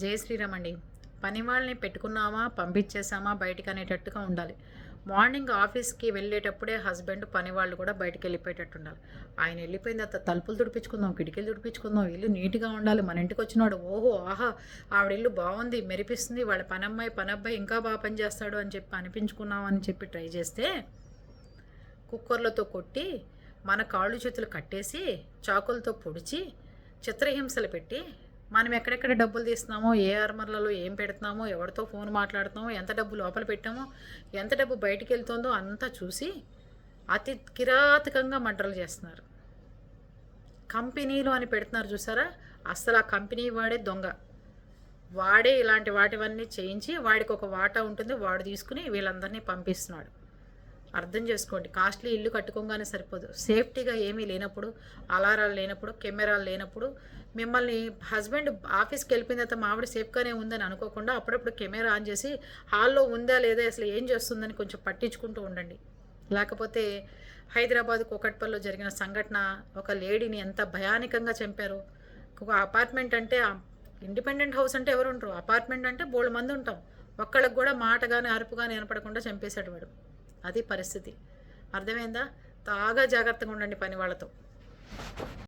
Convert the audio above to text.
జై శ్రీరామ్ అండి. పని వాళ్ళని పెట్టుకున్నామా, పంపించేసామా బయటికి అనేటట్టుగా ఉండాలి. మార్నింగ్ ఆఫీస్కి వెళ్ళేటప్పుడే హస్బెండ్ పని వాళ్ళు కూడా బయటికి వెళ్ళిపోయేటట్టు ఉండాలి. ఆయన వెళ్ళిపోయిన తర్వాత తలుపులు తుడిపించుకుందాం, కిటికీలు తుడిపించుకుందాం, ఇల్లు నీట్గా ఉండాలి. మన ఇంటికి వచ్చినాడు, ఓహో ఆహా ఆవిడ ఇల్లు బాగుంది, మెరిపిస్తుంది, వాళ్ళ పని అబ్బాయి ఇంకా బాగా పని చేస్తాడు అని చెప్పి అనిపించుకున్నాం అని చెప్పి ట్రై చేస్తే కుక్కర్లతో కొట్టి మన కాళ్ళు చేతులు కట్టేసి చాకులతో పొడిచి చిత్రహింసలు పెట్టి మనం ఎక్కడెక్కడ డబ్బులు తీస్తున్నామో, ఏ ఆర్మర్లలో ఏం పెడుతున్నామో, ఎవరితో ఫోన్ మాట్లాడుతున్నామో, ఎంత డబ్బు లోపల పెట్టామో, ఎంత డబ్బు బయటికి వెళ్తుందో అంతా చూసి అతి కిరాతకంగా మర్డర్లు చేస్తున్నారు. కంపెనీలు అని పెడుతున్నారు చూసారా, అసలు ఆ కంపెనీ వాడే దొంగ. వాడే ఇలాంటి వాటివన్నీ చేయించి వాడికి ఒక వాటా ఉంటుంది, వాడు తీసుకుని వీళ్ళందరినీ పంపిస్తున్నాడు. అర్థం చేసుకోండి. కాస్ట్లీ ఇల్లు కట్టుకోగానే సరిపోదు. సేఫ్టీగా ఏమీ లేనప్పుడు, అలారాలు లేనప్పుడు, కెమెరాలు లేనప్పుడు మిమ్మల్ని హస్బెండ్ ఆఫీస్కి వెళ్ళిపోయిన తర్వాత మావిడ సేఫ్గానే ఉందని అనుకోకుండా అప్పుడప్పుడు కెమెరా ఆన్ చేసి హాల్లో ఉందా లేదా, అసలు ఏం చేస్తుందని కొంచెం పట్టించుకుంటూ ఉండండి. లేకపోతే హైదరాబాద్ కూకట్పల్లిలో జరిగిన సంఘటన, ఒక లేడీని ఎంత భయానకంగా చంపారు. ఒక అపార్ట్మెంట్ అంటే, ఇండిపెండెంట్ హౌస్ అంటే ఎవరు ఉంటారు, అపార్ట్మెంట్ అంటే బోల్డ్ మంది ఉంటాం. ఒక్కళ్ళకి కూడా మాట కానీ అరుపు కానీ వినపడకుండా చంపేశాడు వాడు. అది పరిస్థితి. అర్థమైందా? బాగా జాగ్రత్తగా ఉండండి పని వాళ్ళతో.